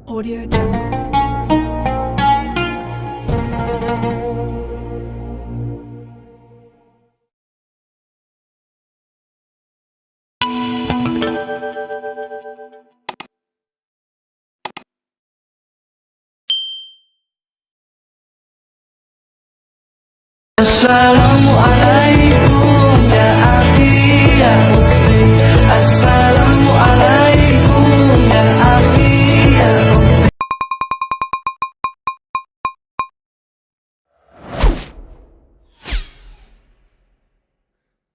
Audio Jungle. Assalamualaikum ya akhi ya ukhti. Assalamualaikum ya akhi ya ukhti.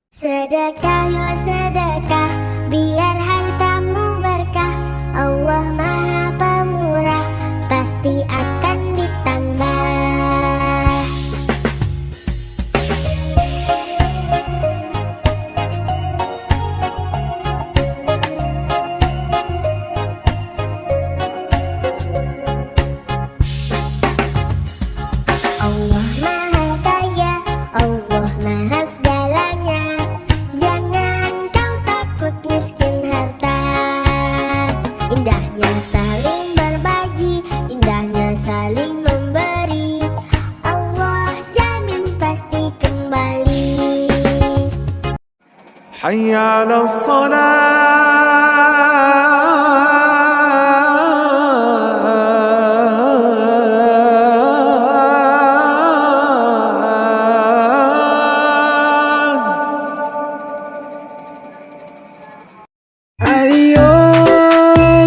Sedekah ya sedekah, biar hartamu berkah. Allah Maha Pemurah, pasti akan ditambah. Allah Maha Kaya, Allah Maha segalanya. Jangan kau takut miskin harta. Indahnya saling berbagi, indahnya saling memberi. Allah jamin pasti kembali. Hayya 'alas salat. Ayo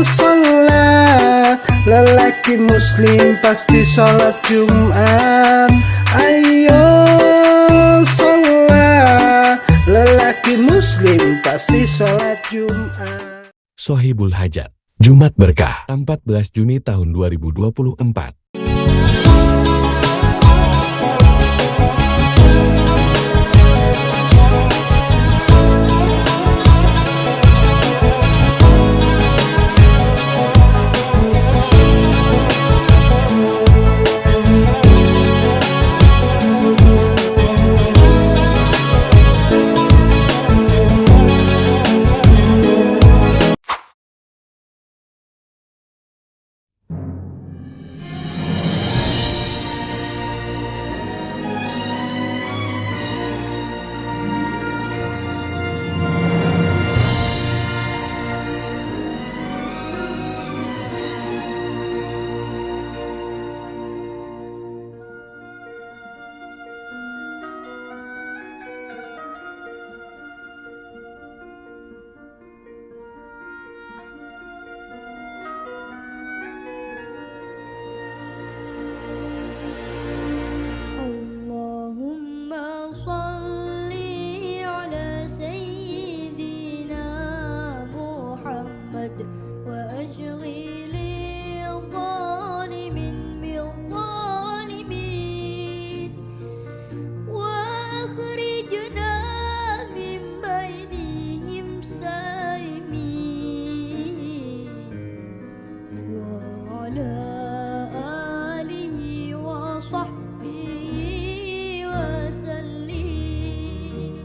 sholat, lelaki muslim pasti sholat Jumat. Ayo sholat, lelaki muslim pasti sholat Jumat. Sohibul Hajat, Jumat Berkah, 14 Juni tahun 2024. Allahumma shalli ala sayyidina Muhammad wa ashghili zalimin bil zalimin wa akhrijna min bainihim salimin wa ala alihi wa sahbihi wa sallim.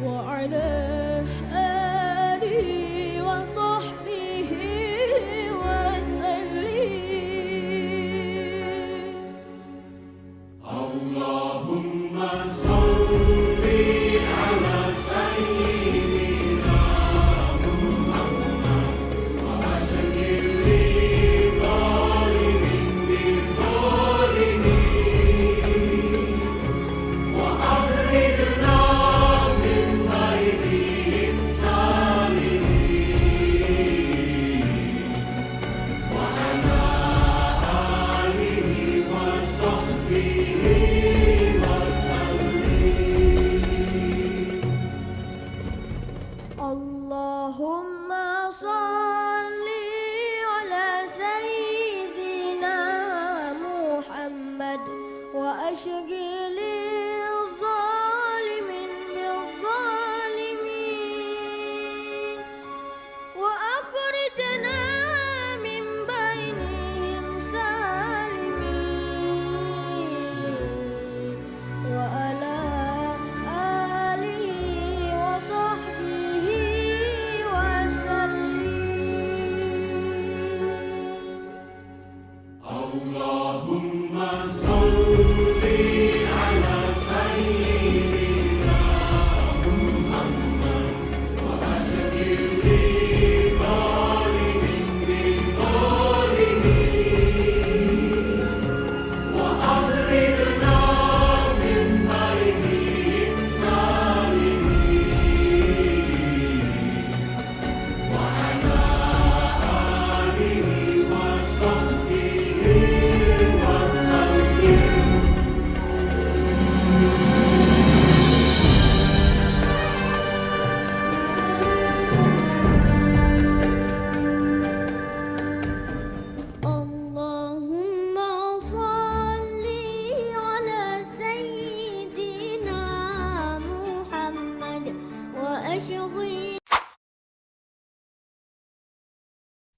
وعلى آله وصحبه وسلم. Allahumma salli ala sayyidina Muhammad wa ashghili zalimin bil-zalimin wa akhrijna min bainihim salimin wa ala alihi wa sahbihi wa sallim. Allahumma salli ala sayyidina Muhammad wa ashghil.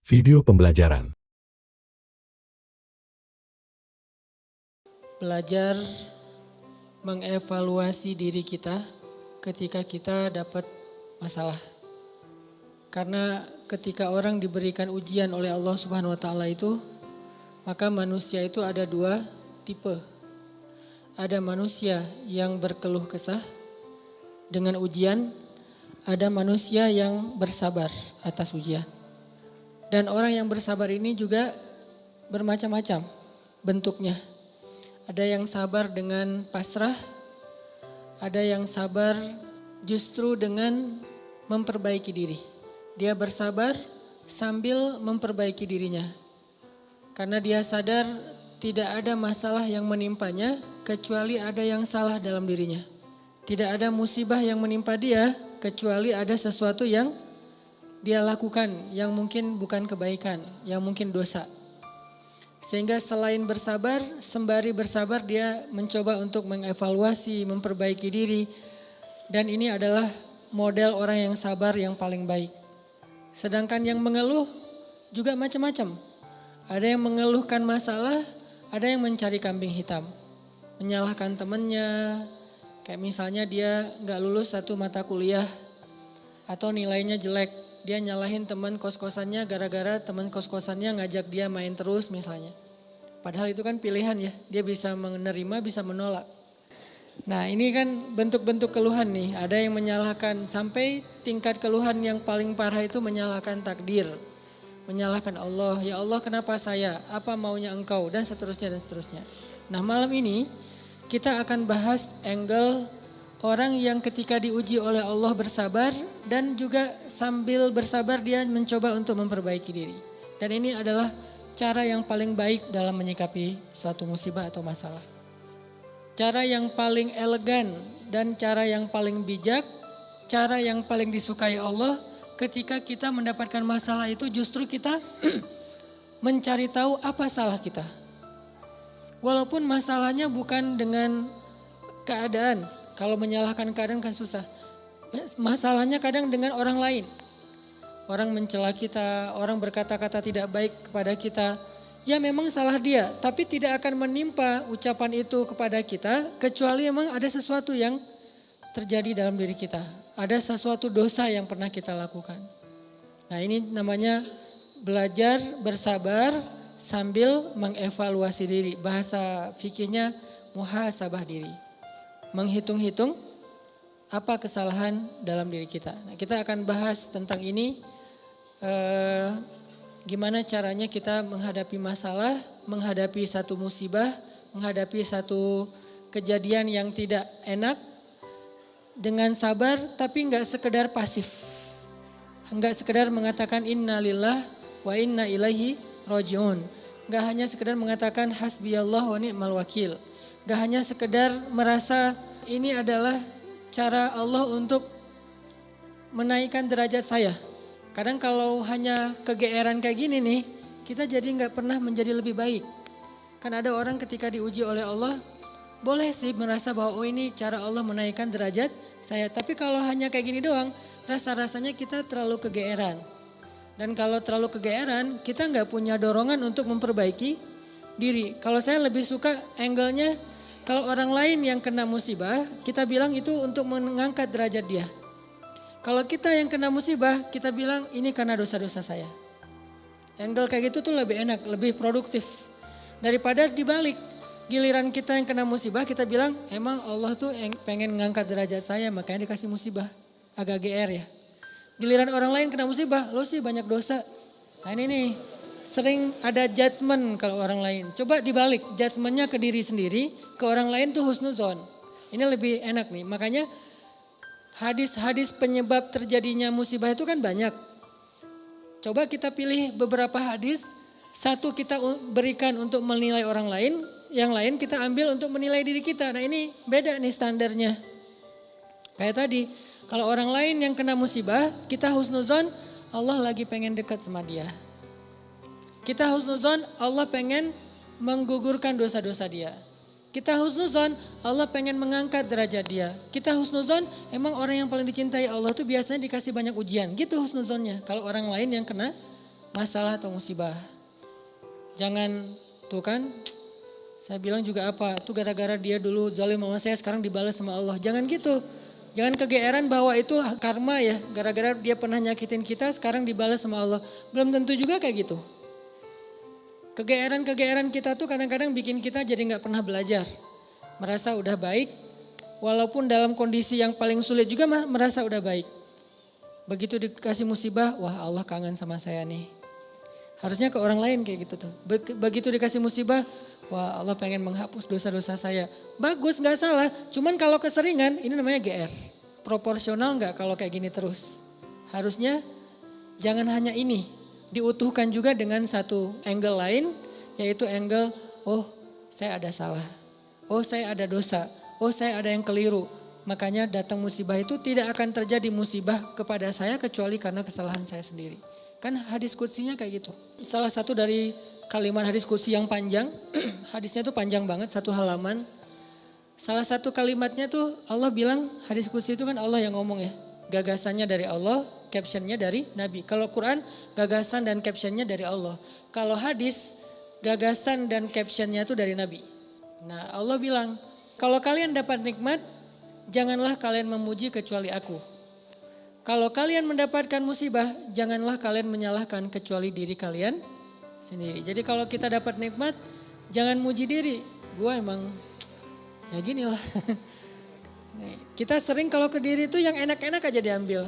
Video pembelajaran. Belajar mengevaluasi diri kita ketika kita dapat masalah. Karena ketika orang diberikan ujian oleh Allah Subhanahu wa taala itu, maka manusia itu ada dua tipe. Ada manusia yang berkeluh kesah dengan ujian, ada manusia yang bersabar atas ujian. Dan orang yang bersabar ini juga bermacam-macam bentuknya. Ada yang sabar dengan pasrah, ada yang sabar justru dengan memperbaiki diri. Dia bersabar sambil memperbaiki dirinya. Karena dia sadar tidak ada masalah yang menimpanya kecuali ada yang salah dalam dirinya. Tidak ada musibah yang menimpa dia kecuali ada sesuatu yang dia lakukan yang mungkin bukan kebaikan, yang mungkin dosa. Sehingga selain bersabar, sembari bersabar dia mencoba untuk mengevaluasi, memperbaiki diri. Dan ini adalah model orang yang sabar yang paling baik. Sedangkan yang mengeluh juga macam-macam. Ada yang mengeluhkan masalah, ada yang mencari kambing hitam. Menyalahkan temannya, kayak misalnya dia gak lulus satu mata kuliah atau nilainya jelek. Dia nyalahin teman kos-kosannya gara-gara teman kos-kosannya ngajak dia main terus misalnya. Padahal itu kan pilihan ya, dia bisa menerima, bisa menolak. Nah ini kan bentuk-bentuk keluhan nih, ada yang menyalahkan sampai tingkat keluhan yang paling parah itu menyalahkan takdir. Menyalahkan Allah, ya Allah kenapa saya, apa maunya engkau dan seterusnya dan seterusnya. Nah malam ini kita akan bahas angle orang yang ketika diuji oleh Allah bersabar dan juga sambil bersabar dia mencoba untuk memperbaiki diri. Dan ini adalah cara yang paling baik dalam menyikapi suatu musibah atau masalah. Cara yang paling elegan dan cara yang paling bijak, cara yang paling disukai Allah ketika kita mendapatkan masalah itu justru kita mencari tahu apa salah kita. Walaupun masalahnya bukan dengan keadaan. Kalau menyalahkan keadaan kan susah. Masalahnya kadang dengan orang lain. Orang mencela kita, orang berkata-kata tidak baik kepada kita. Ya memang salah dia, tapi tidak akan menimpa ucapan itu kepada kita. Kecuali memang ada sesuatu yang terjadi dalam diri kita. ada sesuatu dosa yang pernah kita lakukan. Nah ini namanya belajar bersabar sambil mengevaluasi diri. Bahasa fikihnya muhasabah diri. Menghitung-hitung apa kesalahan dalam diri kita. Nah, kita akan bahas tentang ini. Gimana caranya kita menghadapi masalah, menghadapi satu musibah, menghadapi satu kejadian yang tidak enak dengan sabar tapi enggak sekedar pasif. Enggak sekedar mengatakan innalillah wa inna ilaihi rajiun. Enggak hanya sekedar mengatakan hasbiyallah wa ni'mal wakil. Enggak hanya sekedar merasa ini adalah cara Allah untuk menaikkan derajat saya. Kadang kalau hanya kegeeran kayak gini nih, kita jadi enggak pernah menjadi lebih baik. Kan ada orang ketika diuji oleh Allah, boleh sih merasa bahwa oh ini cara Allah menaikkan derajat saya. Tapi kalau hanya kayak gini doang, rasa-rasanya kita terlalu kegeeran. Dan kalau terlalu kegeeran, kita nggak punya dorongan untuk memperbaiki diri. Kalau saya lebih suka angle-nya, kalau orang lain yang kena musibah, kita bilang itu untuk mengangkat derajat dia. Kalau kita yang kena musibah, kita bilang ini karena dosa-dosa saya. Angle kayak gitu tuh lebih enak, lebih produktif. Daripada dibalik. Giliran kita yang kena musibah, kita bilang emang Allah tuh pengen ngangkat derajat saya makanya dikasih musibah. Agak GR ya. Giliran orang lain kena musibah, lo sih banyak dosa. Nah ini nih, sering ada judgement kalau orang lain. Coba dibalik, judgementnya ke diri sendiri, ke orang lain tuh husnuzon. Ini lebih enak nih, makanya hadis-hadis penyebab terjadinya musibah itu kan banyak. Coba kita pilih beberapa hadis, satu kita berikan untuk menilai orang lain, yang lain kita ambil untuk menilai diri kita. Nah ini beda nih standarnya. Kayak tadi, kalau orang lain yang kena musibah, kita husnuzon, Allah lagi pengen dekat sama dia. Kita husnuzon, Allah pengen menggugurkan dosa-dosa dia. Kita husnuzon, Allah pengen mengangkat derajat dia. Kita husnuzon, emang orang yang paling dicintai Allah tuh biasanya dikasih banyak ujian. Gitu husnuzonnya, kalau orang lain yang kena masalah atau musibah. Jangan, tuh kan, saya bilang juga apa, tuh gara-gara dia dulu zalim sama saya sekarang dibalas sama Allah. Jangan gitu. Jangan kegeeran bahwa itu karma ya, gara-gara dia pernah nyakitin kita sekarang dibalas sama Allah. Belum tentu juga kayak gitu. Kegeeran-kegeeran kita tuh kadang-kadang bikin kita jadi gak pernah belajar. Merasa udah baik, walaupun dalam kondisi yang paling sulit juga merasa udah baik. Begitu dikasih musibah, wah Allah kangen sama saya nih. Harusnya ke orang lain kayak gitu tuh. Begitu dikasih musibah, wah Allah pengen menghapus dosa-dosa saya. Bagus gak salah, cuman kalau keseringan ini namanya GR. Proporsional gak kalau kayak gini terus. Harusnya jangan hanya ini, diutuhkan juga dengan satu angle lain, yaitu angle, oh saya ada salah, oh saya ada dosa, oh saya ada yang keliru. Makanya datang musibah itu tidak akan terjadi musibah kepada saya kecuali karena kesalahan saya sendiri. Kan hadis qudsinya kayak gitu. Salah satu dari kalimat hadis qudsi yang panjang, hadisnya tuh panjang banget, satu halaman. Salah satu kalimatnya tuh Allah bilang, hadis qudsi itu kan Allah yang ngomong ya. Gagasannya dari Allah, captionnya dari Nabi. Kalau Quran, gagasan dan captionnya dari Allah. Kalau hadis, gagasan dan captionnya itu dari Nabi. Nah Allah bilang, kalau kalian dapat nikmat, janganlah kalian memuji kecuali aku. Kalau kalian mendapatkan musibah, janganlah kalian menyalahkan kecuali diri kalian sendiri. Jadi kalau kita dapat nikmat, jangan muji diri. Gua emang ya gini lah. Kita sering kalau ke diri itu yang enak-enak aja diambil.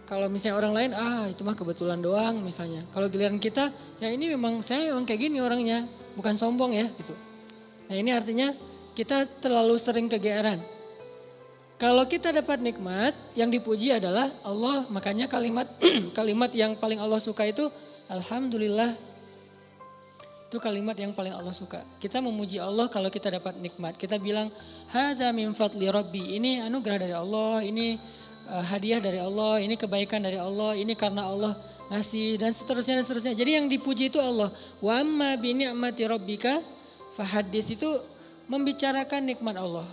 Kalau misalnya orang lain, itu mah kebetulan doang misalnya. Kalau giliran kita, ya ini memang saya memang kayak gini orangnya. Bukan sombong ya gitu. Nah ini artinya kita terlalu sering kegeeran. Kalau kita dapat nikmat, yang dipuji adalah Allah. Makanya kalimat kalimat yang paling Allah suka itu Alhamdulillah. Itu kalimat yang paling Allah suka. Kita memuji Allah kalau kita dapat nikmat. Kita bilang, hadza min fadli rabbi. Ini anugerah dari Allah, ini hadiah dari Allah, ini kebaikan dari Allah, ini karena Allah ngasih dan seterusnya dan seterusnya. Jadi yang dipuji itu Allah. Wa amma bi ni'mati rabbika fahaddits, itu membicarakan nikmat Allah.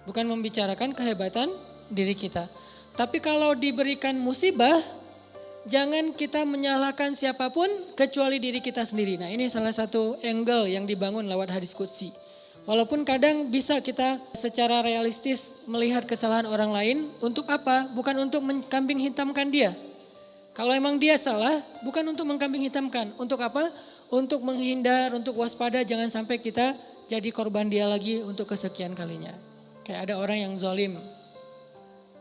Bukan membicarakan kehebatan diri kita. Tapi kalau diberikan musibah, jangan kita menyalahkan siapapun kecuali diri kita sendiri. Nah ini salah satu angle yang dibangun lewat hadis qudsi. Walaupun kadang bisa kita secara realistis melihat kesalahan orang lain, untuk apa? Bukan untuk mengkambing hitamkan dia. Kalau emang dia salah, bukan untuk mengkambing hitamkan. Untuk apa? Untuk menghindar, untuk waspada, jangan sampai kita jadi korban dia lagi untuk kesekian kalinya. Kayak ada orang yang zalim.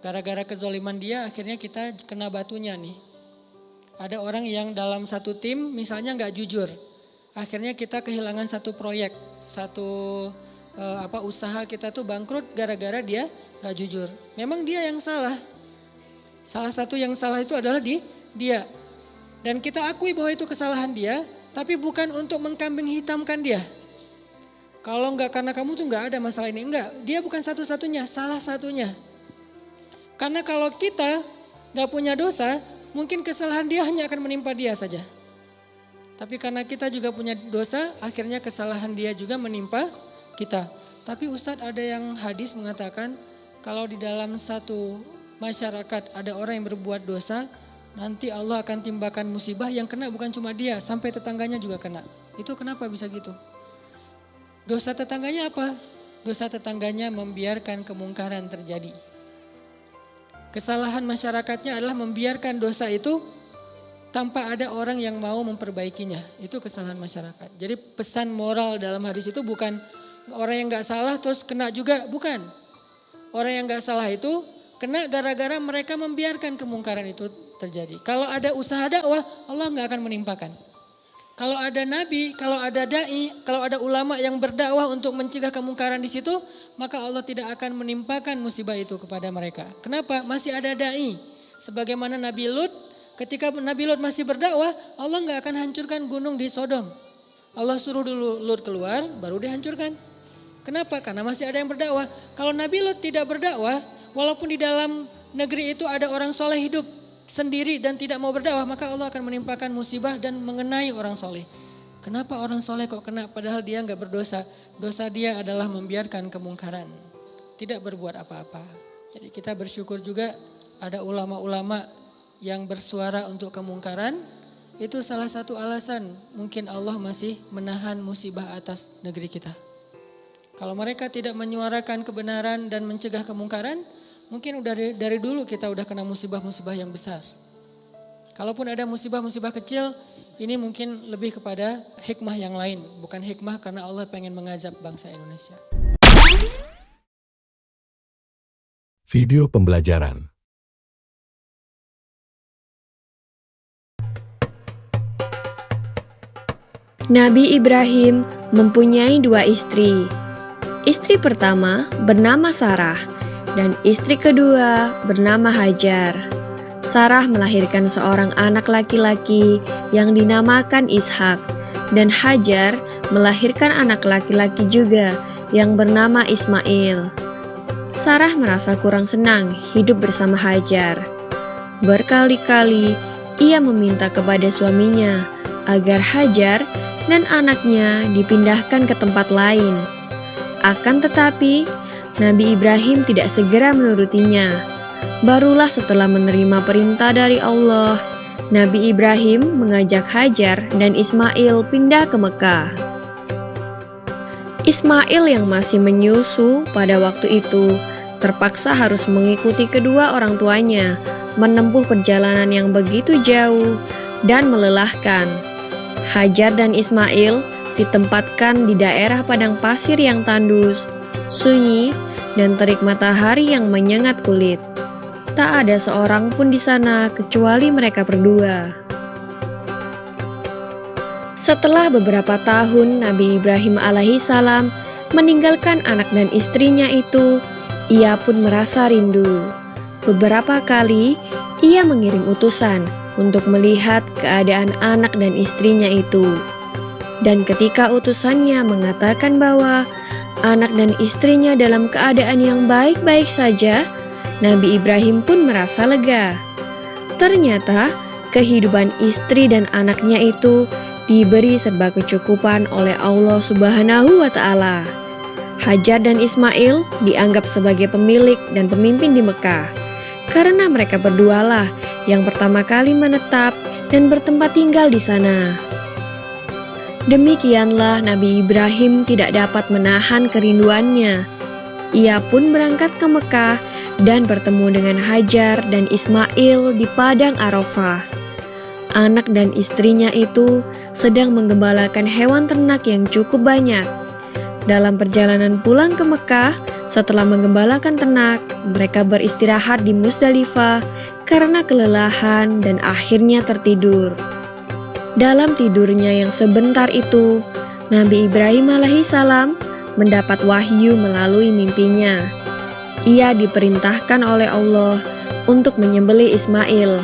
Gara-gara kezaliman dia akhirnya kita kena batunya nih. Ada orang yang dalam satu tim misalnya nggak jujur. Akhirnya kita kehilangan satu proyek, satu usaha kita tuh bangkrut gara-gara dia nggak jujur. Memang dia yang salah. Salah satu yang salah itu adalah dia. Dan kita akui bahwa itu kesalahan dia, tapi bukan untuk mengkambing hitamkan dia. Kalau nggak karena kamu tuh nggak ada masalah ini, enggak. Dia bukan satu-satunya, salah satunya. Karena kalau kita nggak punya dosa, mungkin kesalahan dia hanya akan menimpa dia saja. Tapi karena kita juga punya dosa, akhirnya kesalahan dia juga menimpa kita. Tapi Ustadz, ada yang hadis mengatakan kalau di dalam satu masyarakat ada orang yang berbuat dosa, nanti Allah akan timbakan musibah yang kena bukan cuma dia, sampai tetangganya juga kena. Itu kenapa bisa gitu? Dosa tetangganya apa? Dosa tetangganya membiarkan kemungkaran terjadi. Kesalahan masyarakatnya adalah membiarkan dosa itu tanpa ada orang yang mau memperbaikinya. Itu kesalahan masyarakat. Jadi pesan moral dalam hadis itu bukan orang yang gak salah terus kena juga. Bukan. Orang yang gak salah itu kena gara-gara mereka membiarkan kemungkaran itu terjadi. Kalau ada usaha dakwah, Allah gak akan menimpakan. Kalau ada nabi, kalau ada dai, kalau ada ulama yang berdakwah untuk mencegah kemungkaran di situ, maka Allah tidak akan menimpakan musibah itu kepada mereka. Kenapa? Masih ada dai. Sebagaimana Nabi Lut, ketika Nabi Lut masih berdakwah, Allah nggak akan hancurkan gunung di Sodom. Allah suruh dulu Lut keluar, baru dihancurkan. Kenapa? Karena masih ada yang berdakwah. Kalau Nabi Lut tidak berdakwah, walaupun di dalam negeri itu ada orang soleh hidup sendiri dan tidak mau berdakwah, maka Allah akan menimpakan musibah dan mengenai orang soleh. Kenapa orang soleh kok kena padahal dia nggak berdosa? Dosa dia adalah membiarkan kemungkaran, tidak berbuat apa-apa. Jadi kita bersyukur juga ada ulama-ulama yang bersuara untuk kemungkaran. Itu salah satu alasan mungkin Allah masih menahan musibah atas negeri kita. Kalau mereka tidak menyuarakan kebenaran dan mencegah kemungkaran, mungkin udah dari dulu kita udah kena musibah-musibah yang besar. Kalaupun ada musibah-musibah kecil, ini mungkin lebih kepada hikmah yang lain. Bukan hikmah karena Allah pengen mengazab bangsa Indonesia. Video pembelajaran. Nabi Ibrahim mempunyai 2 istri. Istri pertama bernama Sarah dan istri kedua bernama Hajar. Sarah melahirkan seorang anak laki-laki yang dinamakan Ishak dan Hajar melahirkan anak laki-laki juga yang bernama Ismail. Sarah merasa kurang senang hidup bersama Hajar. Berkali-kali ia meminta kepada suaminya agar Hajar dan anaknya dipindahkan ke tempat lain. Akan tetapi, Nabi Ibrahim tidak segera menurutinya. Barulah setelah menerima perintah dari Allah, Nabi Ibrahim mengajak Hajar dan Ismail pindah ke Mekah. Ismail yang masih menyusu pada waktu itu terpaksa harus mengikuti kedua orang tuanya menempuh perjalanan yang begitu jauh dan melelahkan. Hajar dan Ismail ditempatkan di daerah padang pasir yang tandus, sunyi, dan terik matahari yang menyengat kulit. Tak ada seorang pun di sana kecuali mereka berdua. Setelah beberapa tahun Nabi Ibrahim alaihissalam meninggalkan anak dan istrinya itu, ia pun merasa rindu. Beberapa kali ia mengirim utusan untuk melihat keadaan anak dan istrinya itu. Dan ketika utusannya mengatakan bahwa anak dan istrinya dalam keadaan yang baik-baik saja, Nabi Ibrahim pun merasa lega. Ternyata kehidupan istri dan anaknya itu diberi serba kecukupan oleh Allah Subhanahu wa Ta'ala. Hajar dan Ismail dianggap sebagai pemilik dan pemimpin di Mekah, karena mereka berdualah yang pertama kali menetap dan bertempat tinggal di sana. Demikianlah Nabi Ibrahim tidak dapat menahan kerinduannya. Ia pun berangkat ke Mekah dan bertemu dengan Hajar dan Ismail di padang Arafah. Anak dan istrinya itu sedang menggembalakan hewan ternak yang cukup banyak. Dalam perjalanan pulang ke Mekah, setelah menggembalakan ternak, mereka beristirahat di Musdalifah karena kelelahan dan akhirnya tertidur. Dalam tidurnya yang sebentar itu, Nabi Ibrahim alaihissalam mendapat wahyu melalui mimpinya. Ia diperintahkan oleh Allah untuk menyembelih Ismail.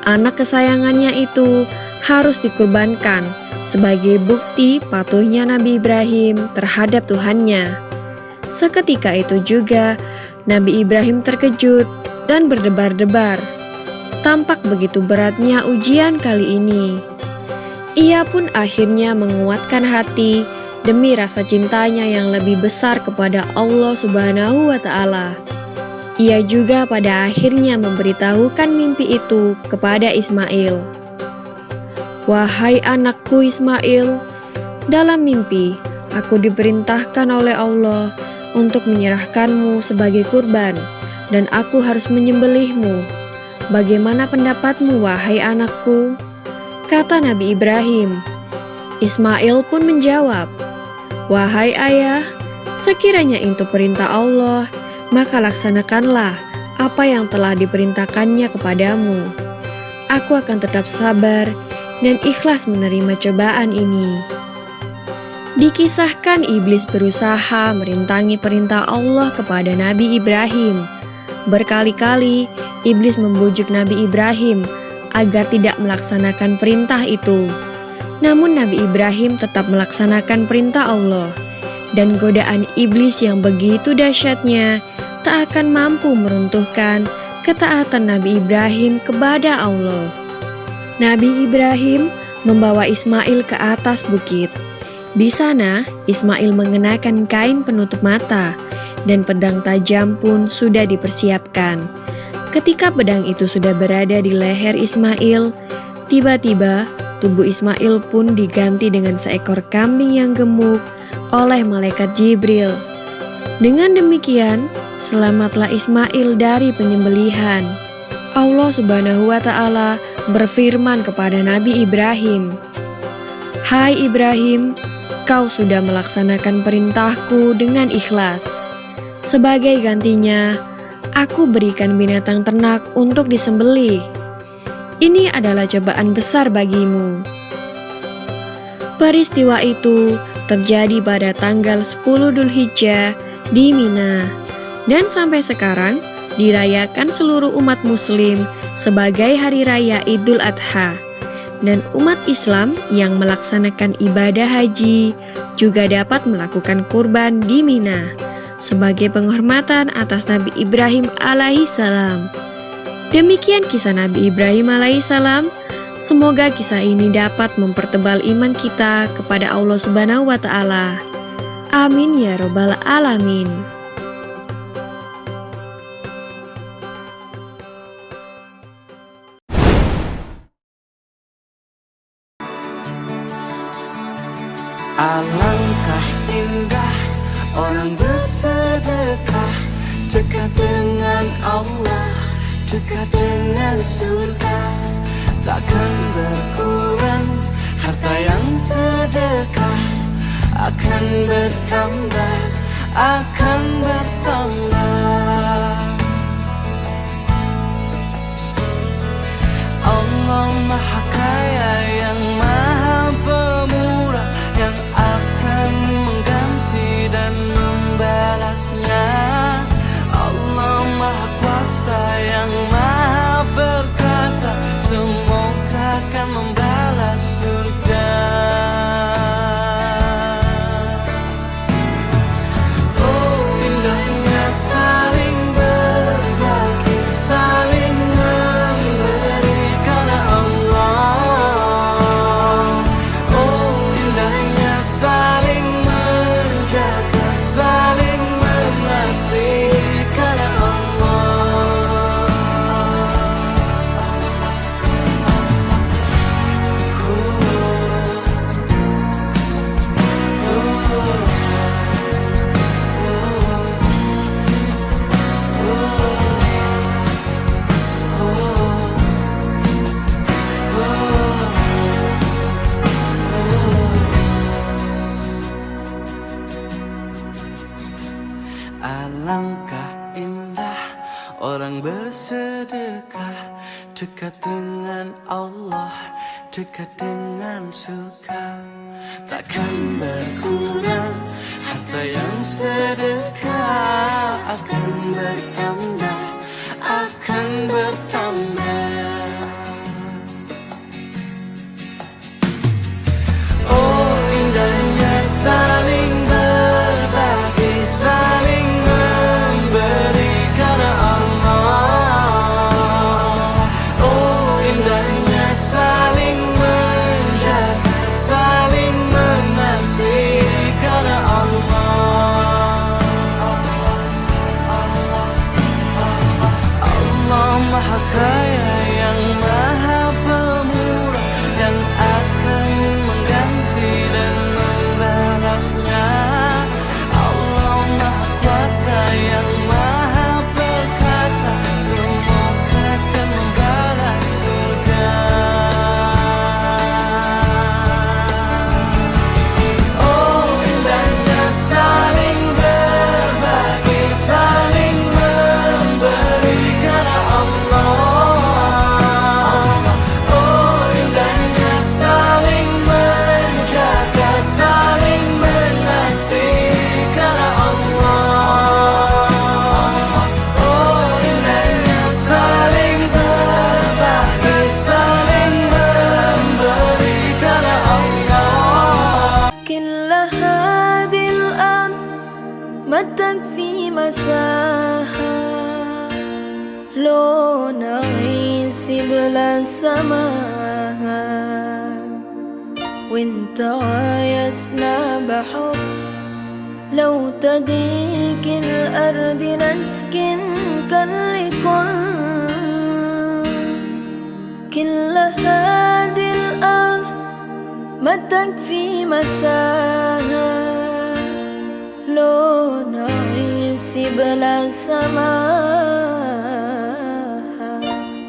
Anak kesayangannya itu harus dikurbankan sebagai bukti patuhnya Nabi Ibrahim terhadap Tuhannya. Seketika itu juga, Nabi Ibrahim terkejut dan berdebar-debar. Tampak begitu beratnya ujian kali ini. Ia pun akhirnya menguatkan hati demi rasa cintanya yang lebih besar kepada Allah Subhanahu wa Ta'ala. Ia juga pada akhirnya memberitahukan mimpi itu kepada Ismail. "Wahai anakku Ismail, dalam mimpi aku diperintahkan oleh Allah untuk menyerahkanmu sebagai kurban, dan aku harus menyembelihmu. Bagaimana pendapatmu, wahai anakku?" Kata Nabi Ibrahim. Ismail pun menjawab, "Wahai ayah, sekiranya itu perintah Allah, maka laksanakanlah apa yang telah diperintahkannya kepadamu. Aku akan tetap sabar dan ikhlas menerima cobaan ini." Dikisahkan iblis berusaha merintangi perintah Allah kepada Nabi Ibrahim. Berkali-kali iblis membujuk Nabi Ibrahim agar tidak melaksanakan perintah itu. Namun Nabi Ibrahim tetap melaksanakan perintah Allah, dan godaan iblis yang begitu dahsyatnya tak akan mampu meruntuhkan ketaatan Nabi Ibrahim kepada Allah. Nabi Ibrahim membawa Ismail ke atas bukit. Di sana, Ismail mengenakan kain penutup mata, dan pedang tajam pun sudah dipersiapkan. Ketika pedang itu sudah berada di leher Ismail, tiba-tiba tubuh Ismail pun diganti dengan seekor kambing yang gemuk oleh malaikat Jibril. Dengan demikian, selamatlah Ismail dari penyembelihan. Allah Subhanahu wa Ta'ala berfirman kepada Nabi Ibrahim, "Hai Ibrahim, kau sudah melaksanakan perintahku dengan ikhlas. Sebagai gantinya, aku berikan binatang ternak untuk disembelih. Ini adalah cobaan besar bagimu." Peristiwa itu terjadi pada tanggal 10 Dzulhijjah di Mina, dan sampai sekarang dirayakan seluruh umat muslim sebagai hari raya Idul Adha. Dan umat Islam yang melaksanakan ibadah haji juga dapat melakukan kurban di Mina sebagai penghormatan atas Nabi Ibrahim alaihissalam. Demikian kisah Nabi Ibrahim alaihissalam. Semoga kisah ini dapat mempertebal iman kita kepada Allah Subhanahu wa Ta'ala. Amin ya Rabbal Alamin. Alangkah indah orang bersedekah, dekat dengan Allah, dekat dengan surga. Takkan berkurang harta yang sedekah, akan bertambah, akan bertambah. Allah Maha Kaya yang Maha Pemurah, yang akan mengganti dan membalasnya. Allah Maha Kuasa yang Maha Perkasa, semoga akan membalas surga. Oh, indahnya saling berbagi, saling memberi karena Allah. Oh, indahnya saling menjaga, saling mengasihi karena Allah. Orang bersedekah dekat dengan Allah, dekat dengan surga. Takkan berkurang harta yang sedekah, akan bertambah, akan bertambah. Oh indahnya saling berbagi, saling memberi karena Allah. Oh indahnya saling menjaga, saling mengasihi karena Allah. Allah Maha Kaya yang Maha Pemurah, yang akan mengganti dan membalasnya. Allah Maha Kuasa yang Maha Perkasa, semua akan membalas surga. Oh indahnya saling berbagi, saling memberi karena Allah. Oh indahnya saling menjaga, saling mengasihi karena Allah. Oh indahnya saling berbagi, saling memberi karena Allah. كل هذه الأرض ما تكفي مساحة لو نعيش بلا سماها وانت عايزنا بحب لو تضيق الأرض نسكن كل هذه الأرض ما تكفي مساها لو نعيش بلا سماها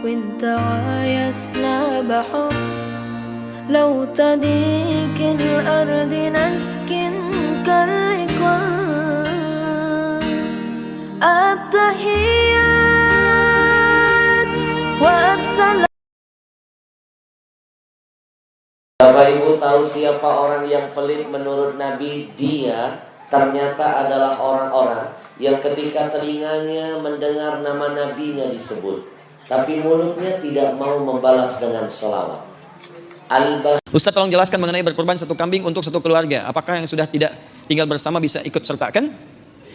وانت عايزنا بحب لو تضيق الأرض نسكن التحيات وأبسل. Bapak Ibu tahu siapa orang yang pelit menurut Nabi? Dia ternyata adalah orang-orang yang ketika telinganya mendengar nama Nabinya disebut, tapi mulutnya tidak mau membalas dengan sholawat. Ustaz tolong jelaskan mengenai berkorban satu kambing untuk satu keluarga. Apakah yang sudah tidak tinggal bersama bisa ikut sertakan?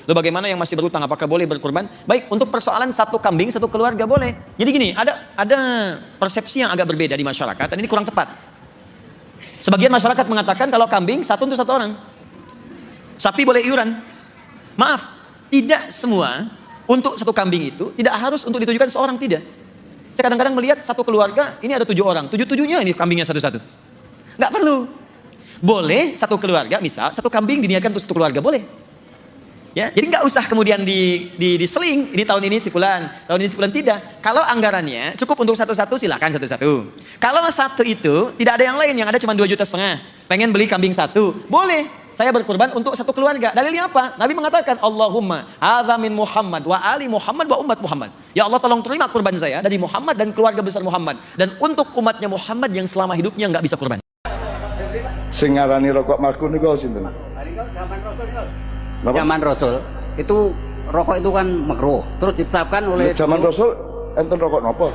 Lalu bagaimana yang masih berutang? Apakah boleh berkorban? Baik, untuk persoalan satu kambing satu keluarga boleh. Jadi gini, ada persepsi yang agak berbeda di masyarakat dan ini kurang tepat. Sebagian masyarakat mengatakan kalau kambing satu untuk satu orang, sapi boleh iuran. Maaf, tidak semua untuk satu kambing itu tidak harus untuk ditujukan seorang, tidak. Saya kadang-kadang melihat satu keluarga ini ada 7 orang, 7-7-nya ini kambingnya satu-satu. Nggak perlu. Boleh satu keluarga, misal satu kambing diniatkan untuk satu keluarga, boleh. Ya, jadi nggak usah kemudian diseling, ini tahun ini si fulan, tahun ini si fulan, tidak. Kalau anggarannya cukup untuk satu-satu, silakan satu-satu. Kalau satu itu tidak ada yang lain, yang ada cuma 2,5 juta, pengen beli kambing satu, boleh. Saya berkorban untuk satu keluarga. Dalilnya apa? Nabi mengatakan, Allahumma hadza min Muhammad wa ali Muhammad wa umat Muhammad. Ya Allah, tolong terima kurban saya dari Muhammad dan keluarga besar Muhammad, dan untuk umatnya Muhammad yang selama hidupnya nggak bisa kurban. Sing ngarani rokok makruh niku sinten? Zaman Rasul itu rokok itu kan makruh, terus ditetapkan oleh zaman Rasul enten rokok nopo?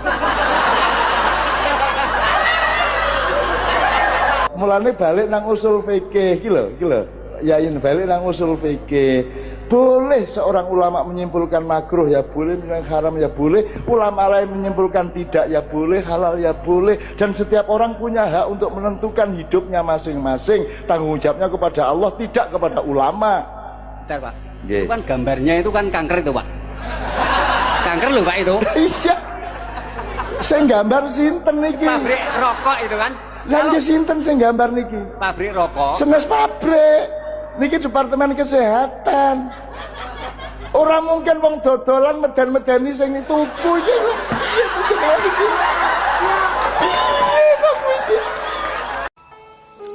Mulane balik nang usul fikih iki lho, yain balik nang usul fikih. Boleh seorang ulama menyimpulkan makruh ya boleh, yang haram ya boleh, ulama lain menyimpulkan tidak ya boleh, halal ya boleh, dan setiap orang punya hak untuk menentukan hidupnya masing-masing. Tanggung jawabnya kepada Allah, tidak kepada ulama. Bentar, Pak. Itu kan gambarnya itu kan kanker itu, Pak. Kanker loh, Pak, itu. Iya. Saya gambar sinten niki. Pabrik rokok itu kan. Lah nggih sinten sing gambar niki? Pabrik rokok. Senes pabrik. Niki Departemen Kesehatan. Orang mungkin wong dodolan meden-medeni sing tuku iki. Piye to jenenge iki? Piye to kuwi?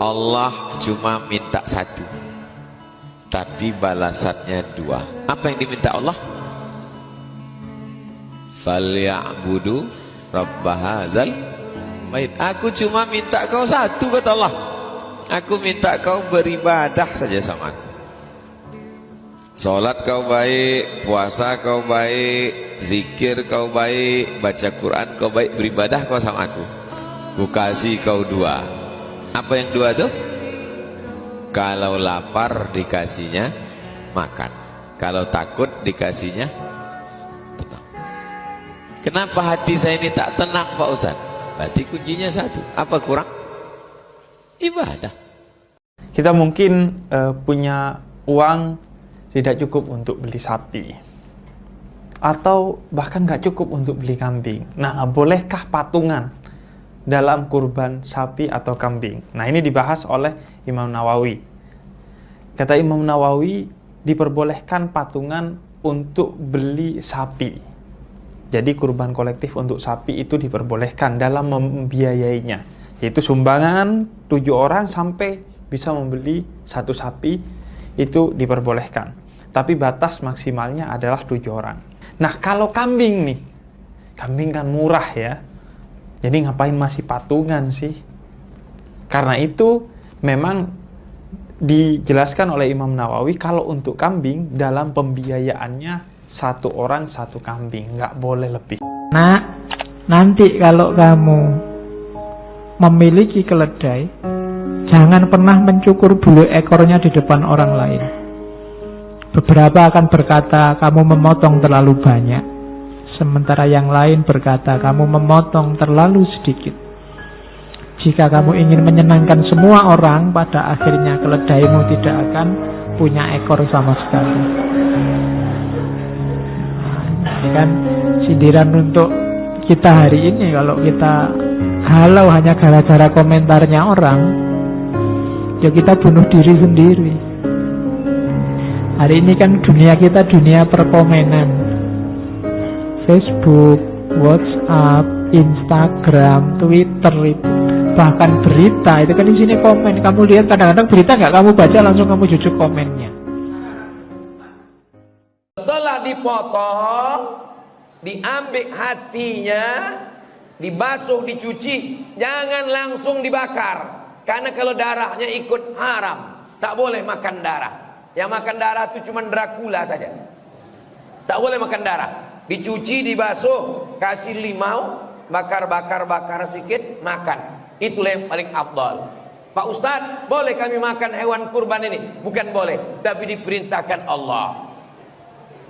Allah cuma minta satu, tapi balasannya 2. Apa yang diminta Allah? Falyabudu rabbahazal bait. Aku cuma minta kau satu, kata Allah. Aku minta kau beribadah saja sama aku. Salat kau baik, puasa kau baik, zikir kau baik, baca Quran kau baik, beribadah kau sama aku. Ku kasih kau dua. Apa yang dua tuh? Kalau lapar dikasihnya makan, kalau takut dikasihnya tenang. Kenapa hati saya ini tak tenang, Pak Ustaz? Berarti kuncinya satu. Apa kurang? Ibadah. Kita mungkin punya uang tidak cukup untuk beli sapi, atau bahkan nggak cukup untuk beli kambing. Nah, bolehkah patungan dalam kurban sapi atau kambing? Nah, ini dibahas oleh Imam Nawawi. Kata Imam Nawawi, diperbolehkan patungan untuk beli sapi. Jadi kurban kolektif untuk sapi itu diperbolehkan dalam membiayainya, yaitu sumbangan 7 orang sampai bisa membeli 1 sapi, itu diperbolehkan. Tapi batas maksimalnya adalah 7 orang. Nah, kalau kambing nih, kambing kan murah ya, jadi ngapain masih patungan sih? Karena itu memang dijelaskan oleh Imam Nawawi, kalau untuk kambing dalam pembiayaannya 1 orang 1 kambing, nggak boleh lebih. Nah, nanti kalau kamu memiliki keledai, jangan pernah mencukur bulu ekornya di depan orang lain. Beberapa akan berkata kamu memotong terlalu banyak, sementara yang lain berkata kamu memotong terlalu sedikit. Jika kamu ingin menyenangkan semua orang, pada akhirnya keledaimu tidak akan punya ekor sama sekali. Nah, ini kan sindiran untuk kita hari ini. Kalau kita halau hanya gara-gara komentarnya orang, ya kita bunuh diri sendiri. Hari ini kan dunia kita dunia perkomenan. Facebook, WhatsApp, Instagram, Twitter, bahkan berita itu kan di sini komen. Kamu lihat kadang-kadang berita nggak kamu baca, langsung kamu jujuk komennya. Setelah dipotong, diambil hatinya, dibasuh, dicuci, jangan langsung dibakar. Karena kalau darahnya ikut haram, tak boleh makan darah. Yang makan darah itu cuma Dracula saja. Tak boleh makan darah. Dicuci, dibasuh, kasih limau, bakar sedikit, makan. Itulah yang paling afdal. Pak Ustadz, boleh kami makan hewan kurban ini? Bukan boleh, tapi diperintahkan Allah.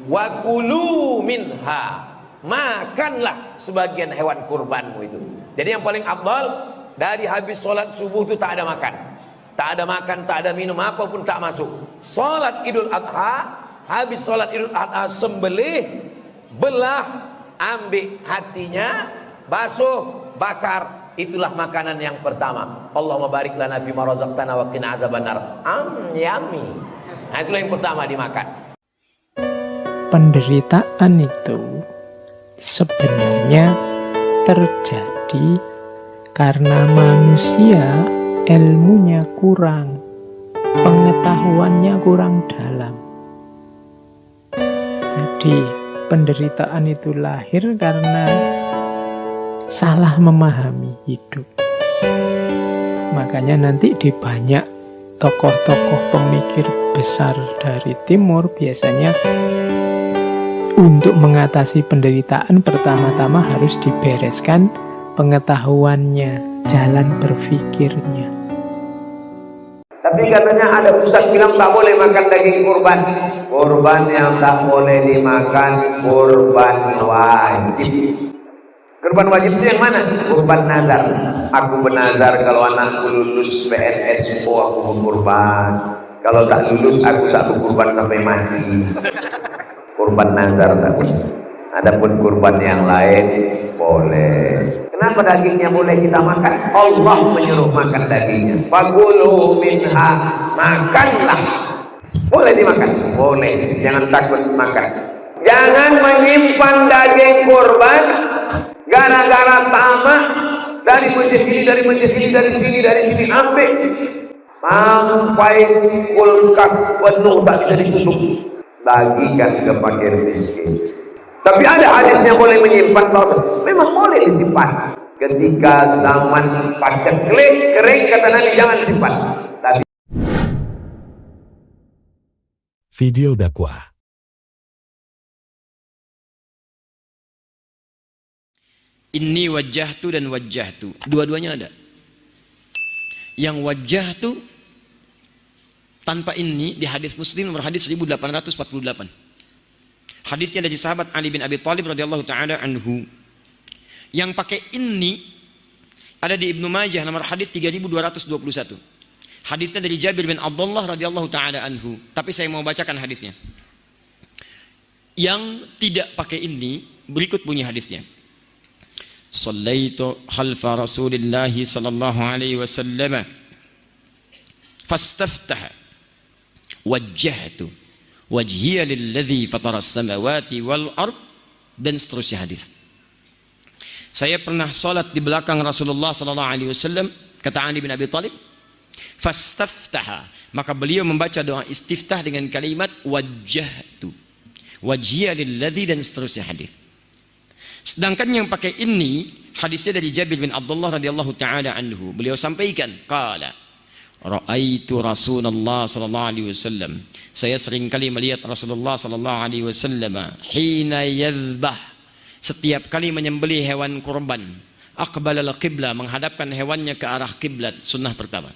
Wa kulu minha, makanlah sebagian hewan kurbanmu itu. Jadi yang paling afdal, dari habis sholat subuh itu tak ada makan. Tak ada makan, tak ada minum, apapun tak masuk. Sholat Idul Adha, habis sholat Idul Adha sembelih, belah, ambil hatinya, basuh, bakar. Itulah makanan yang pertama. Allahumma barik lana fima razaqtana wa qina azabannar. Yummy. Nah, itulah yang pertama dimakan. Penderitaan itu sebenarnya terjadi karena manusia ilmunya kurang, pengetahuannya kurang dalam. Jadi penderitaan itu lahir karena salah memahami hidup. Makanya nanti di banyak tokoh-tokoh pemikir besar dari timur, biasanya untuk mengatasi penderitaan pertama-tama harus dibereskan pengetahuannya, jalan berpikirnya. Tapi katanya ada ustaz bilang tak boleh makan daging kurban. Kurban yang tak boleh dimakan kurban wajib. Kurban wajib itu yang mana? Kurban nazar. Aku bernazar kalau anakku lulus PNS, aku berkurban. Kalau tak lulus, aku tak berkurban sampai mati. Kurban nazar tak boleh. Adapun kurban yang lain boleh. Kenapa dagingnya boleh kita makan? Allah menyuruh makan dagingnya. Fakulu minha, makanlah. Boleh dimakan? Boleh. Jangan takut makan. Jangan menyimpan daging kurban gara-gara tamak dari masjid ini, dari masjid ini, dari sini ambil sampai kulkas penuh tak bisa ditutup. Bagikan ke fakir miskin. Tapi ada hadis yang boleh menyimpan tauhid. Memang boleh disimpan. Ketika zaman paceklik kering kata Nabi jangan disimpan. Tapi Video dakwah. Inni wajjahtu dan wajjahtu. Dua-duanya ada. Yang wajjahtu tanpa ini di hadis Muslim nomor hadis 1848. Hadisnya dari sahabat Ali bin Abi Thalib radhiyallahu taala anhu. Yang pakai ini ada di Ibnu Majah nomor hadis 3221. Hadisnya dari Jabir bin Abdullah radhiyallahu taala anhu. Tapi saya mau bacakan hadisnya. Yang tidak pakai ini berikut bunyi hadisnya. Shallaitu khalfa Rasulillah sallallahu alaihi wasallam fastaftaha wajjahtu wajhiya lilladzi fatara as-samawati wal ard dan seterusnya hadis. Saya pernah salat di belakang Rasulullah sallallahu alaihi wasallam, kata Ali bin Abi Thalib, fastaftaha, maka beliau membaca doa istiftah dengan kalimat wajjahtu wajhiya lilladzi dan seterusnya hadis. Sedangkan yang pakai ini hadisnya dari Jabir bin Abdullah radhiyallahu taala anhu, beliau sampaikan qala ra'aitu Rasulullah sallallahu alaihi wasallam, saya sering kali melihat Rasulullah sallallahu alaihi wasallam hina yadhbah, setiap kali menyembelih hewan kurban, aqbala al-qibla, menghadapkan hewannya ke arah kiblat, sunnah pertama.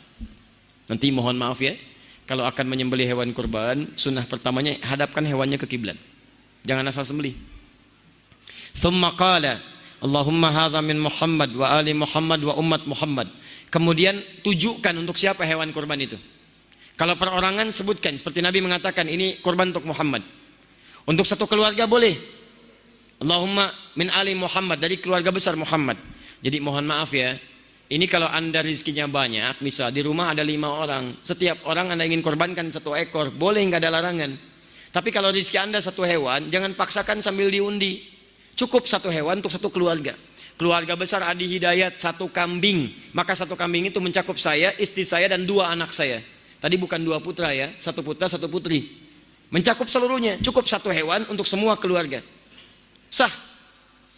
Nanti mohon maaf ya, kalau akan menyembelih hewan kurban, sunnah pertamanya hadapkan hewannya ke kiblat, jangan asal sembelih. Thumma qala Allahumma hadha min Muhammad wa ali Muhammad wa umat Muhammad. Kemudian tujukan untuk siapa hewan kurban itu. Kalau perorangan sebutkan seperti Nabi mengatakan ini kurban untuk Muhammad. Untuk satu keluarga boleh Allahumma min ali Muhammad, dari keluarga besar Muhammad. Jadi mohon maaf ya, ini kalau anda rizkinya banyak, misal di rumah ada 5 orang, setiap orang anda ingin korbankan 1 ekor, boleh, nggak ada larangan. Tapi kalau rizki anda 1 hewan, jangan paksakan sambil diundi. Cukup 1 hewan untuk 1 keluarga. Keluarga besar Adi Hidayat 1 kambing, maka 1 kambing itu mencakup saya, istri saya dan 2 anak saya. Tadi bukan 2 putra ya, 1 putra 1 putri. Mencakup seluruhnya, cukup 1 hewan untuk semua keluarga. Sah.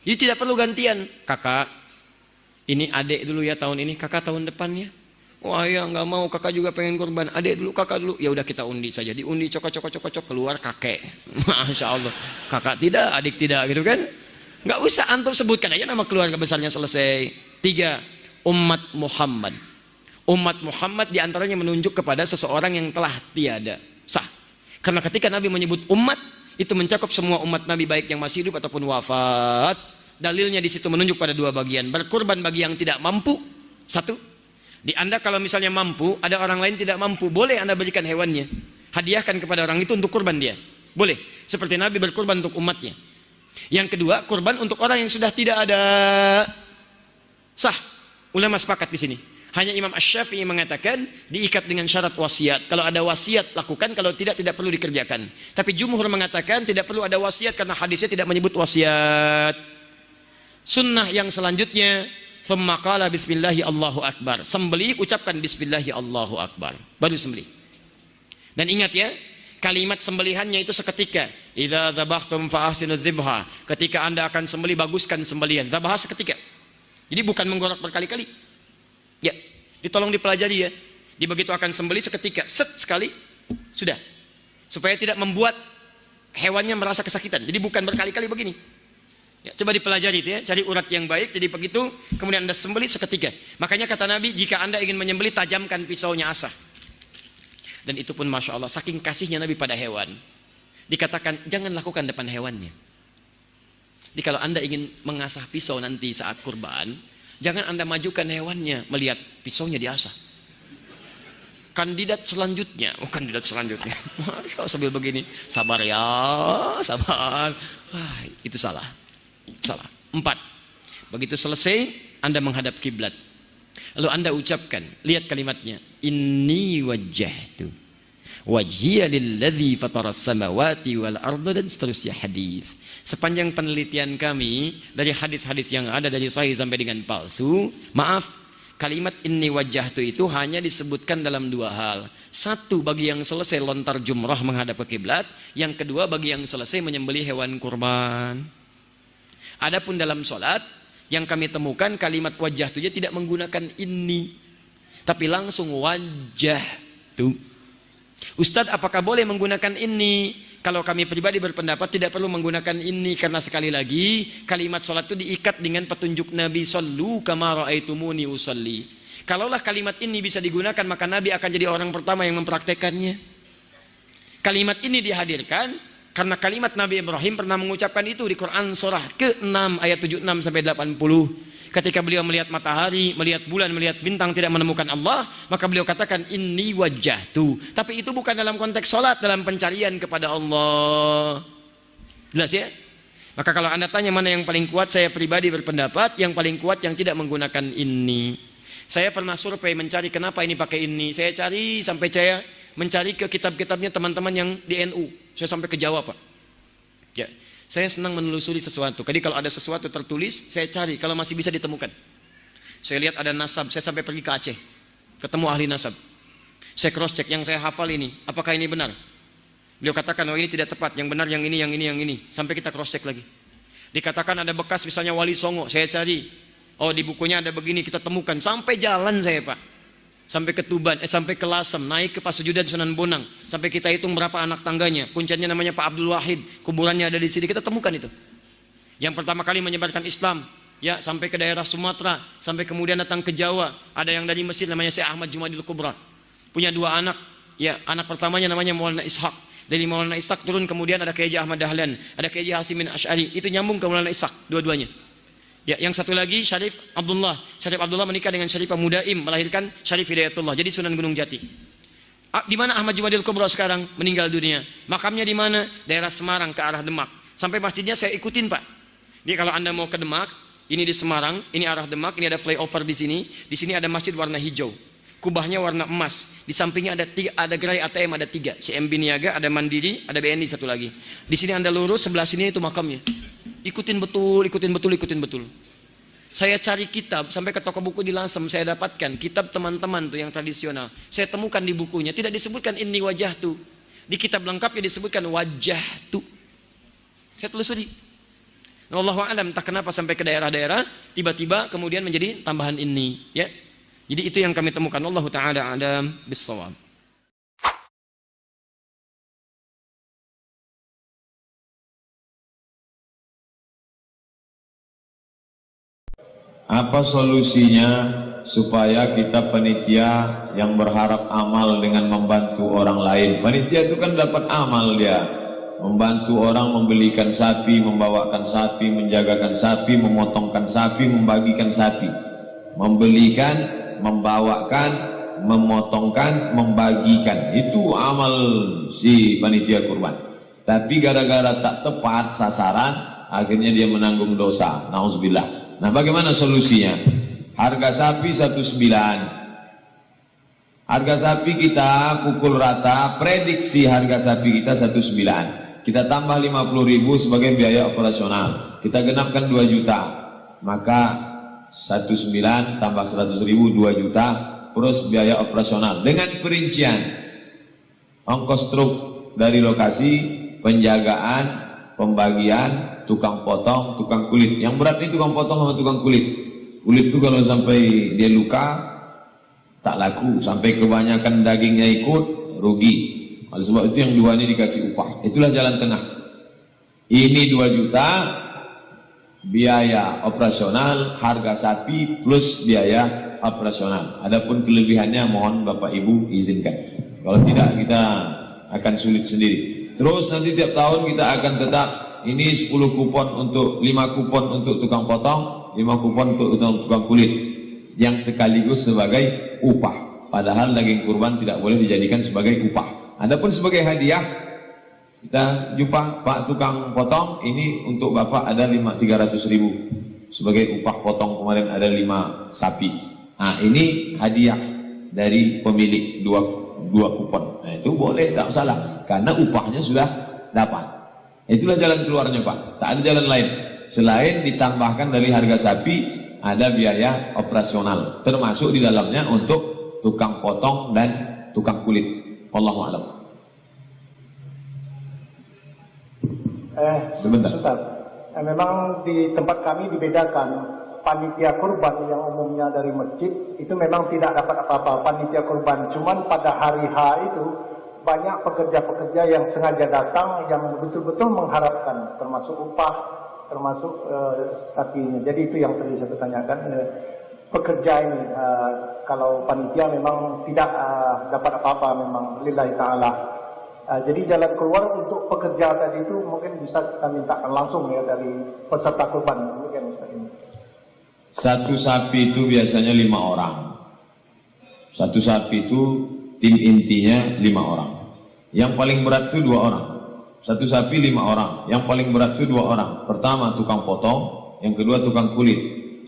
Jadi tidak perlu gantian. Kakak, ini adik dulu ya tahun ini, kakak tahun depannya. Wah ya nggak mau, kakak juga pengen kurban. Adik dulu, kakak dulu. Ya udah kita undi saja. Diundi cokok keluar kakek. Masya Allah. Kakak tidak, adik tidak gitu kan? Nggak usah antum sebutkan aja nama keluarga besarnya, selesai. 3, umat Muhammad. Umat Muhammad diantaranya menunjuk kepada seseorang yang telah tiada. Sah. Karena ketika Nabi menyebut umat, itu mencakup semua umat Nabi baik yang masih hidup ataupun wafat. Dalilnya di situ menunjuk pada 2 bagian. Berkurban bagi yang tidak mampu. 1. Di anda kalau misalnya mampu, ada orang lain tidak mampu, boleh anda berikan hewannya. Hadiahkan kepada orang itu untuk kurban dia. Boleh. Seperti Nabi berkurban untuk umatnya. Yang kedua, kurban untuk orang yang sudah tidak ada. Sah. Ulama sepakat di sini. Hanya Imam Asy-Syafi'i mengatakan diikat dengan syarat wasiat. Kalau ada wasiat lakukan, kalau tidak perlu dikerjakan. Tapi jumhur mengatakan tidak perlu ada wasiat karena hadisnya tidak menyebut wasiat. Sunnah yang selanjutnya, thumma qala bismillahi Allahu akbar. Sembelih ucapkan bismillahi Allahu akbar. Baru sembelih. Dan ingat ya, kalimat sembelihannya itu seketika. Idza dzabhtum fa ahsinudz dzibha. Ketika Anda akan sembelih, baguskan sembelihan. Dzabha seketika. Jadi bukan menggorok berkali-kali. Ya, ditolong dipelajari ya. Di begitu akan sembelih seketika, set sekali, sudah. Supaya tidak membuat hewannya merasa kesakitan. Jadi bukan berkali-kali begini. Ya, coba dipelajari itu ya, cari urat yang baik. Jadi begitu, kemudian Anda sembelih seketika. Makanya kata Nabi, jika Anda ingin menyembelih, tajamkan pisaunya asah. Dan itu pun Masya Allah, saking kasihnya Nabi pada hewan, dikatakan jangan lakukan depan hewannya. Jadi kalau Anda ingin mengasah pisau nanti saat kurban, jangan Anda majukan hewannya melihat pisaunya diasah. Kandidat selanjutnya, Masya Allah, sambil begini, sabar ya, sabar. Wah, itu salah. 4. Begitu selesai, Anda menghadap kiblat. Lalu Anda ucapkan, lihat kalimatnya, inni wajjahtu wajhiya lilladzi fataras samawati wal arda, dan seterusnya hadis. Sepanjang penelitian kami dari hadis-hadis yang ada dari sahih sampai dengan palsu, maaf, kalimat inni wajjahtu itu hanya disebutkan dalam 2 hal. 1 bagi yang selesai lontar jumrah menghadap ke kiblat, yang kedua bagi yang selesai menyembelih hewan kurban. Adapun dalam sholat yang kami temukan kalimat wajah itu tidak menggunakan ini, tapi langsung wajah tuh. Ustadz, apakah boleh menggunakan ini? Kalau kami pribadi berpendapat tidak perlu menggunakan ini, karena sekali lagi kalimat sholat itu diikat dengan petunjuk Nabi, sallu kama ra'aitumuni usalli. Kalaulah kalimat ini bisa digunakan, maka Nabi akan jadi orang pertama yang mempraktekannya. Kalimat ini dihadirkan karena kalimat Nabi Ibrahim pernah mengucapkan itu di Quran surah ke-6 ayat 76 sampai 80. Ketika beliau melihat matahari, melihat bulan, melihat bintang tidak menemukan Allah, maka beliau katakan inni wajjahtu. Tapi itu bukan dalam konteks sholat, dalam pencarian kepada Allah. Jelas ya? Maka kalau Anda tanya mana yang paling kuat, saya pribadi berpendapat yang paling kuat yang tidak menggunakan ini. Saya pernah survei mencari kenapa ini pakai ini. Saya cari sampai saya mencari ke kitab-kitabnya teman-teman yang di NU. Saya sampai ke Jawa, Pak. Ya. Saya senang menelusuri sesuatu. Jadi kalau ada sesuatu tertulis, saya cari kalau masih bisa ditemukan. Saya lihat ada nasab, saya sampai pergi ke Aceh, ketemu ahli nasab. Saya cross check yang saya hafal ini, apakah ini benar? Beliau katakan, oh ini tidak tepat, yang benar yang ini, yang ini, yang ini. Sampai kita cross check lagi. Dikatakan ada bekas misalnya Wali Songo, saya cari. Oh di bukunya ada begini, kita temukan. Sampai jalan saya, Pak. Sampai ke Tuban, sampai ke Lasem, naik ke Pasujudan Sunan Bonang, sampai kita hitung berapa anak tangganya. Puncaknya namanya Pak Abdul Wahid, kuburannya ada di sini, kita temukan itu. Yang pertama kali menyebarkan Islam, ya sampai ke daerah Sumatera, sampai kemudian datang ke Jawa. Ada yang dari Mesir namanya Syekh Ahmad Jumadil Kubra, punya 2 anak. Ya anak pertamanya namanya Maulana Ishaq. Dari Maulana Ishaq turun kemudian ada Kiai Ahmad Dahlan, ada Kiai Hasim bin Asy'ari, itu nyambung ke Maulana Ishaq dua-duanya. Ya, yang satu lagi Syarif Abdullah. Syarif Abdullah menikah dengan Syarifah Mudaim, melahirkan Syarif Hidayatullah. Jadi Sunan Gunung Jati. Di mana Ahmad Jumadil Kubra sekarang meninggal dunia? Makamnya di mana? Daerah Semarang ke arah Demak. Sampai masjidnya saya ikutin, Pak. Jadi kalau Anda mau ke Demak, ini di Semarang, ini arah Demak, ini ada flyover di sini. Di sini ada masjid warna hijau. Kubahnya warna emas. Di sampingnya ada gerai ATM, ada 3. CMB Niaga, ada Mandiri, ada BNI satu lagi. Di sini Anda lurus, sebelah sini itu makamnya. Ikutin betul, ikutin betul, ikutin betul. Saya cari kitab sampai ke toko buku di Lasem, saya dapatkan kitab teman-teman tuh yang tradisional. Saya temukan di bukunya tidak disebutkan inni wajah tuh. Di kitab lengkapnya disebutkan wajah tuh. Saya telusuri. Nah, Allahu a'lam, entah kenapa sampai ke daerah-daerah tiba-tiba kemudian menjadi tambahan ini, ya. Jadi itu yang kami temukan. Allahu taala a'lam bis-shawab. Apa solusinya supaya kita panitia yang berharap amal dengan membantu orang lain? Panitia itu kan dapat amal dia. Membantu orang membelikan sapi, membawakan sapi, menjagakan sapi, memotongkan sapi, membagikan sapi. Membelikan, membawakan, memotongkan, membagikan. Itu amal si panitia kurban. Tapi gara-gara tak tepat sasaran, akhirnya dia menanggung dosa. Nauzubillah. Nah, bagaimana solusinya? Harga sapi 19. Harga sapi kita pukul rata, prediksi harga sapi kita 19. Kita tambah 50.000 sebagai biaya operasional. Kita genapkan 2 juta. Maka 19 tambah 100.000 2 juta plus biaya operasional dengan perincian ongkos truk dari lokasi, penjagaan, pembagian, tukang potong, tukang kulit. Yang berat ini tukang potong sama tukang kulit. Kulit itu kalau sampai dia luka tak laku, sampai kebanyakan dagingnya ikut rugi. Oleh sebab itu yang 2 ini dikasih upah. Itulah jalan tengah. Ini 2 juta biaya operasional, harga sapi plus biaya operasional. Adapun kelebihannya mohon Bapak Ibu izinkan. Kalau tidak kita akan sulit sendiri. Terus nanti tiap tahun kita akan tetap ini 10 kupon untuk 5 kupon untuk tukang potong, 5 kupon untuk tukang kulit yang sekaligus sebagai upah. Padahal daging kurban tidak boleh dijadikan sebagai upah. Adapun sebagai hadiah, kita jumpa Pak tukang potong, ini untuk Bapak ada 300.000 sebagai upah potong kemarin ada 5 sapi. Nah, ini hadiah dari pemilik 2 kupon. Nah, itu boleh, tak salah, karena upahnya sudah dapat. Itulah jalan keluarnya, Pak. Tak ada jalan lain selain ditambahkan dari harga sapi ada biaya operasional, termasuk di dalamnya untuk tukang potong dan tukang kulit. Wallahu a'lam. Sebentar. Memang di tempat kami dibedakan. Panitia kurban yang umumnya dari masjid itu memang tidak dapat apa-apa panitia kurban. Cuman pada hari H itu banyak pekerja-pekerja yang sengaja datang yang betul-betul mengharapkan, termasuk upah, termasuk sapinya. Jadi itu yang tadi saya tanyakan. Pekerja ini kalau panitia memang tidak dapat apa-apa, memang lillahi ta'ala. Jadi jalan keluar untuk pekerja tadi itu mungkin bisa kita mintakan langsung ya dari peserta kurban. Mungkin Ustaz ini. Satu sapi itu biasanya 5 orang. Satu sapi itu tim intinya 5 orang. Yang paling berat itu 2 orang. Satu sapi 5 orang. Yang paling berat itu 2 orang. Pertama tukang potong, yang kedua tukang kulit.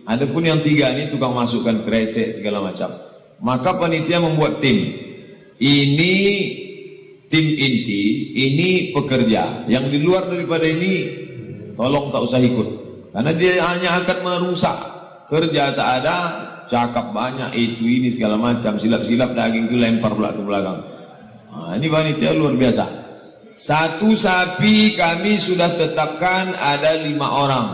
Adapun yang 3 ini tukang masukkan kresek segala macam. Maka panitia membuat tim. Ini tim inti, ini pekerja. Yang di luar daripada ini tolong tak usah ikut. Karena dia hanya akan merusak. Kerja tak ada, cakap banyak, itu ini segala macam, silap-silap daging itu lempar pula ke belakang. Nah, ini panitia luar biasa. Satu sapi kami sudah tetapkan ada 5 orang.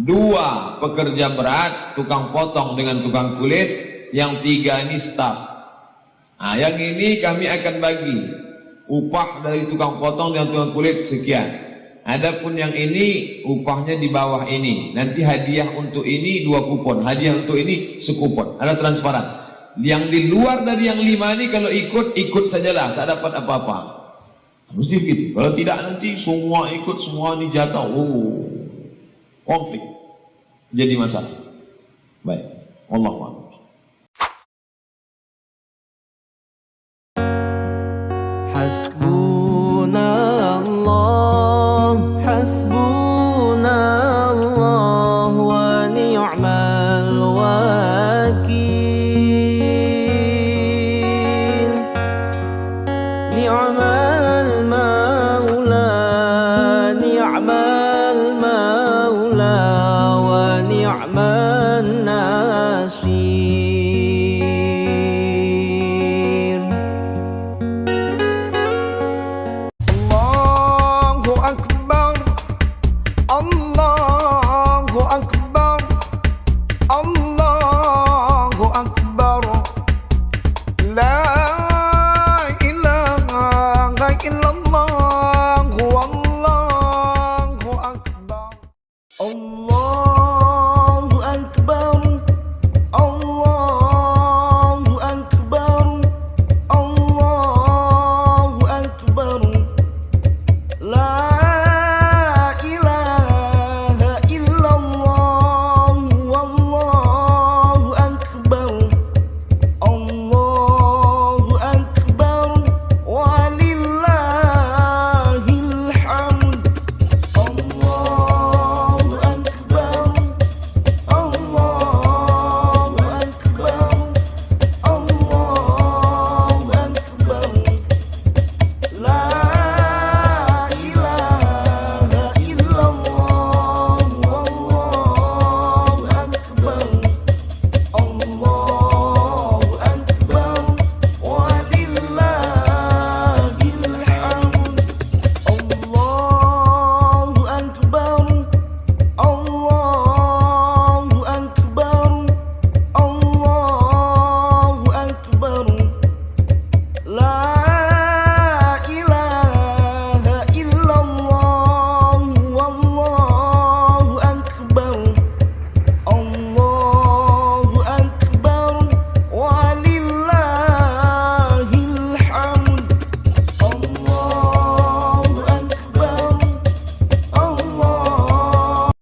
2 pekerja berat, tukang potong dengan tukang kulit, yang 3 ini staf. Nah, yang ini kami akan bagi upah dari tukang potong dan tukang kulit sekian. Adapun yang ini upahnya di bawah ini. Nanti hadiah untuk ini 2 kupon, hadiah untuk ini sekupon. Ada transparan. Yang di luar dari yang 5 ini kalau ikut sajalah, tak dapat apa-apa. Mesti begitu. Kalau tidak nanti semua ikut, semua ini jatah. Konflik. Jadi masalah. Baik. Wallahu a'lam. ni'mal maula wa ni'man